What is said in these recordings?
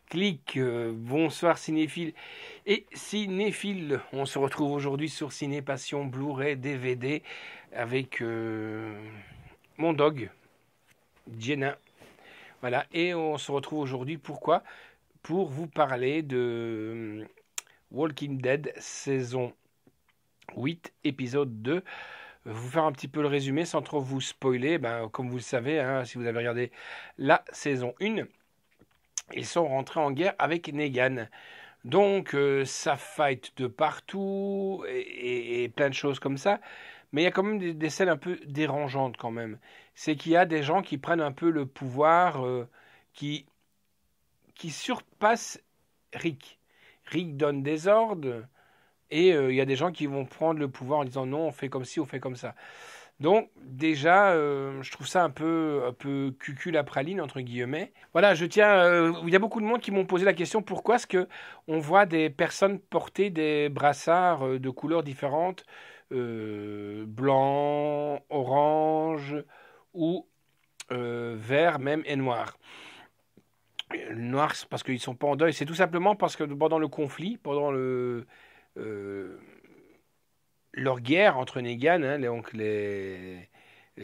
Clic, bonsoir cinéphiles et cinéphiles. On se retrouve aujourd'hui sur Ciné Passion Blu-ray DVD avec mon dog, Jenna. Voilà, et on se retrouve aujourd'hui pourquoi? Pour vous parler de Walking Dead saison 8, épisode 2. Vous faire un petit peu le résumé sans trop vous spoiler. Comme vous le savez, hein, si vous avez regardé la saison 1, ils sont rentrés en guerre avec Negan. Donc, ça fight de partout et plein de choses comme ça. Mais il y a quand même des scènes un peu dérangeantes quand même. C'est qu'il y a des gens qui prennent un peu le pouvoir, qui, qui surpassent Rick. Rick donne des ordres et il y a des gens qui vont prendre le pouvoir en disant non, on fait comme ci, on fait comme ça. Donc déjà, je trouve ça un peu cucul à praline entre guillemets. Voilà, il y a beaucoup de monde qui m'ont posé la question pourquoi est-ce que on voit des personnes porter des brassards de couleurs différentes, blanc, orange ou vert même et noir. Noir, c'est parce qu'ils sont pas en deuil. C'est tout simplement parce que pendant le conflit, pendant euh, leur guerre entre Negan, hein,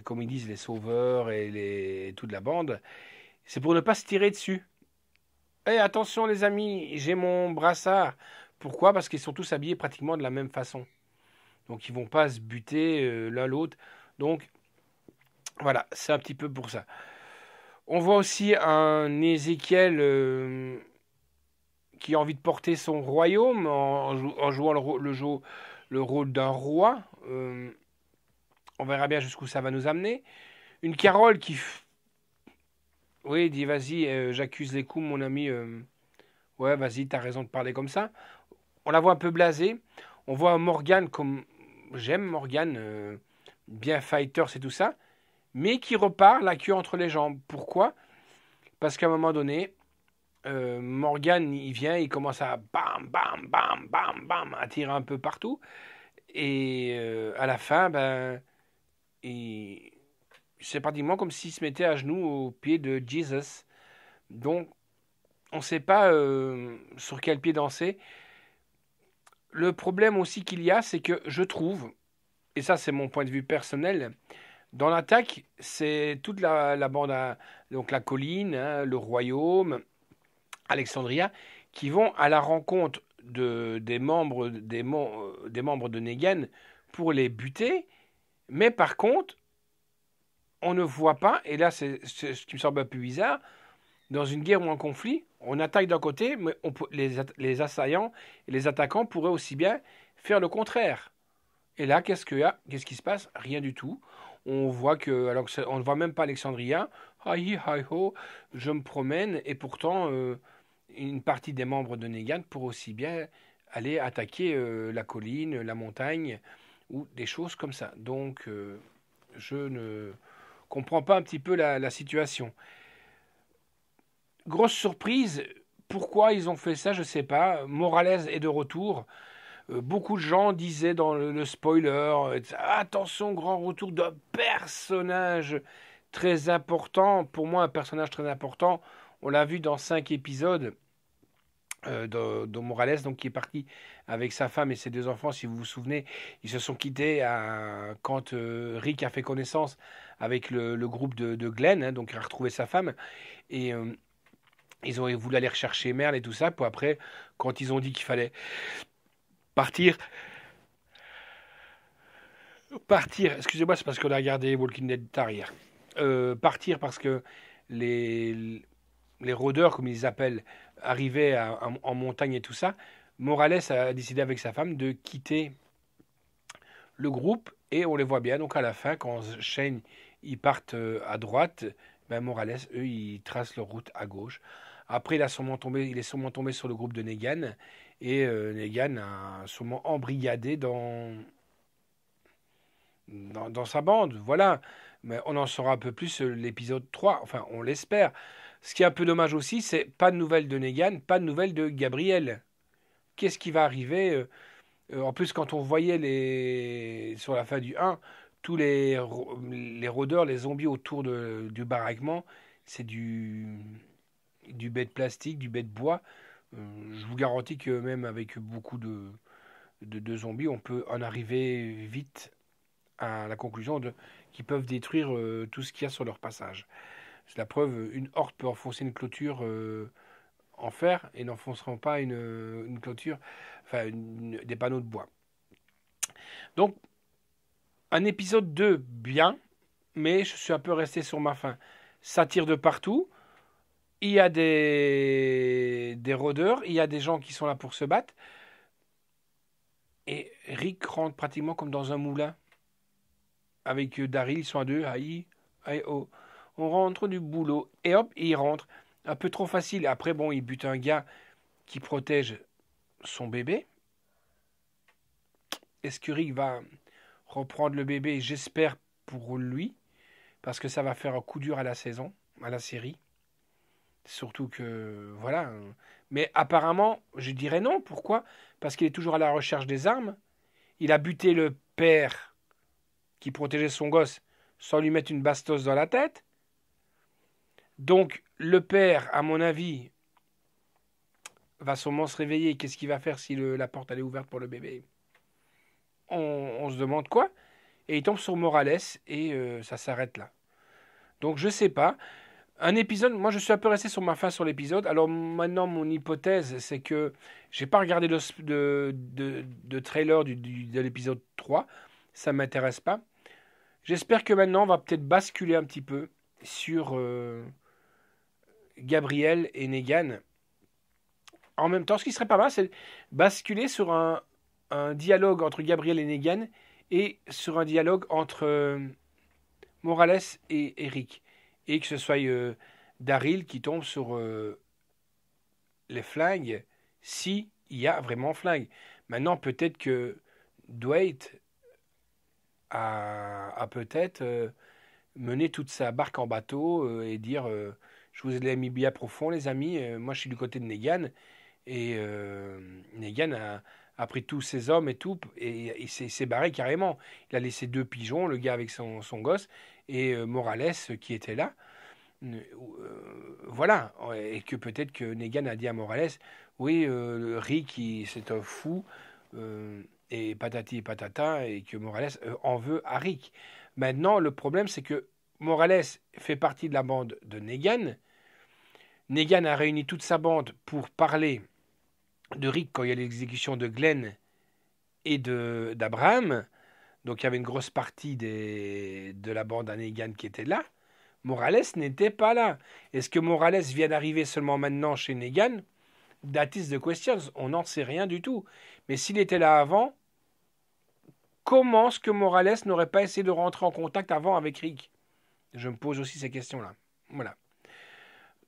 comme ils disent, les sauveurs et toute la bande, c'est pour ne pas se tirer dessus. Eh, attention les amis, j'ai mon brassard. Pourquoi? Parce qu'ils sont tous habillés pratiquement de la même façon. Donc ils vont pas se buter l'un l'autre. Donc voilà, c'est un petit peu pour ça. On voit aussi un Ézéchiel qui a envie de porter son royaume en jouant le rôle d'un roi. On verra bien jusqu'où ça va nous amener. Une Carole oui, dit vas-y, j'accuse les coups, mon ami. Ouais, vas-y, t'as raison de parler comme ça. On la voit un peu blasée. On voit Morgane comme. J'aime Morgane, bien fighter, c'est tout ça. Mais qui repart la queue entre les jambes. Pourquoi? Parce qu'à un moment donné, Morgane, il vient, il commence à bam, bam, bam, bam, bam, à tirer un peu partout. Et à la fin, il c'est pratiquement comme s'il se mettait à genoux au pied de Jesus. Donc, on ne sait pas sur quel pied danser. Le problème aussi qu'il y a, c'est que je trouve, et ça c'est mon point de vue personnel, dans l'attaque, c'est toute la bande, donc la colline, hein, le royaume, Alexandria, qui vont à la rencontre des membres de Negan pour les buter. Mais par contre, on ne voit pas, et là c'est ce qui me semble un peu bizarre, dans une guerre ou un conflit, on attaque d'un côté, mais les assaillants et les attaquants pourraient aussi bien faire le contraire. Et là, qu'est-ce qui se passe? Rien du tout. On voit que, alors que on ne voit même pas Alexandria. Hi, hi, ho, je me promène, et pourtant, une partie des membres de Negan pourrait aussi bien aller attaquer la colline, la montagne, ou des choses comme ça. Donc, je ne comprends pas un petit peu la situation. Grosse surprise, pourquoi ils ont fait ça, je ne sais pas. Morales est de retour. Beaucoup de gens disaient dans le spoiler, attention, grand retour d'un personnage très important. Pour moi, un personnage très important. On l'a vu dans 5 épisodes de Morales, donc qui est parti avec sa femme et ses 2 enfants. Si vous vous souvenez, ils se sont quittés quand Rick a fait connaissance avec le groupe de Glenn, hein, donc il a retrouvé sa femme. Et ils ont voulu aller rechercher Merle et tout ça. Puis après, quand ils ont dit qu'il fallait partir, excusez-moi, c'est parce qu'on a regardé Walking Dead tard hier. Partir parce que les, les rôdeurs, comme ils les appellent, arrivaient en montagne et tout ça. Morales a décidé avec sa femme de quitter le groupe et on les voit bien. Donc à la fin, quand Shane ils partent à droite, Morales, eux, ils tracent leur route à gauche. Après, il est sûrement tombé sur le groupe de Negan et Negan a sûrement embrigadé dans sa bande. Voilà. Mais on en saura un peu plus l'épisode 3. Enfin, on l'espère. Ce qui est un peu dommage aussi, c'est pas de nouvelles de Negan, pas de nouvelles de Gabriel. Qu'est-ce qui va arriver en plus, quand on voyait sur la fin du 1, tous les rôdeurs, les zombies autour du baraquement, c'est du. du bait de plastique, du bait de bois. Je vous garantis que même avec beaucoup de zombies, on peut en arriver vite à la conclusion qu'ils peuvent détruire tout ce qu'il y a sur leur passage. C'est la preuve, une horde peut enfoncer une clôture en fer et n'enfonceront pas une clôture, enfin des panneaux de bois. Donc, un épisode 2 bien, mais je suis un peu resté sur ma faim. Ça tire de partout. Il y a des rôdeurs, il y a des gens qui sont là pour se battre. Et Rick rentre pratiquement comme dans un moulin. Avec Daryl, ils sont à deux. Aïe, aïe, oh. On rentre du boulot. Et hop, il rentre. Un peu trop facile. Après, bon, il bute un gars qui protège son bébé. Est-ce que Rick va reprendre le bébé? J'espère pour lui. Parce que ça va faire un coup dur à la saison, à la série. Surtout que, voilà. Mais apparemment, je dirais non. Pourquoi? Parce qu'il est toujours à la recherche des armes. Il a buté le père qui protégeait son gosse sans lui mettre une bastos dans la tête. Donc, le père, à mon avis, va sûrement se réveiller. Qu'est-ce qu'il va faire si la porte elle est ouverte pour le bébé? On se demande quoi? Et il tombe sur Morales et ça s'arrête là. Donc, je sais pas. Un épisode, moi je suis un peu resté sur ma fin sur l'épisode. Alors maintenant, mon hypothèse, c'est que j'ai pas regardé de trailer de l'épisode 3. Ça m'intéresse pas. J'espère que maintenant, on va peut-être basculer un petit peu sur Gabriel et Negan. En même temps, ce qui serait pas mal, c'est basculer sur un dialogue entre Gabriel et Negan et sur un dialogue entre Morales et Eric. Et que ce soit Daryl qui tombe sur les flingues, si il y a vraiment flingue. Maintenant, peut-être que Dwight a peut-être mené toute sa barque en bateau et dire je vous ai mis bien profond, les amis, moi je suis du côté de Negan. Et Negan a pris tous ses hommes et tout, et il s'est barré carrément. Il a laissé 2 pigeons, le gars avec son gosse, et Morales qui était là. Voilà, et que peut-être que Negan a dit à Morales, oui, Rick, c'est un fou, et patati et patata, et que Morales en veut à Rick. Maintenant, le problème, c'est que Morales fait partie de la bande de Negan. Negan a réuni toute sa bande pour parler de Rick quand il y a l'exécution de Glenn et d'Abraham. Donc il y avait une grosse partie de la bande à Negan qui était là. Morales n'était pas là. Est-ce que Morales vient d'arriver seulement maintenant chez Negan? That is the question. On n'en sait rien du tout. Mais s'il était là avant, comment est-ce que Morales n'aurait pas essayé de rentrer en contact avant avec Rick? Je me pose aussi ces questions-là. Voilà.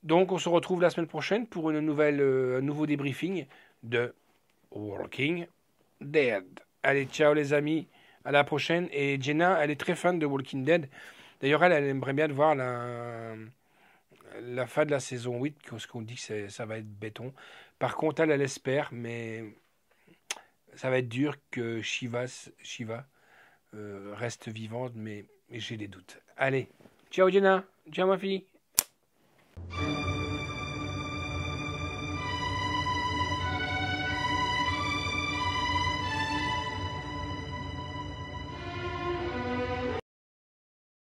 Donc on se retrouve la semaine prochaine pour un nouveau débriefing de Walking Dead. Allez, ciao les amis. À la prochaine. Et Jenna, elle est très fan de Walking Dead. D'ailleurs, elle aimerait bien voir la fin de la saison 8, parce qu'on dit que ça va être béton. Par contre, elle espère, mais ça va être dur que Shiva reste vivante, mais j'ai des doutes. Allez, ciao Jenna, ciao ma fille.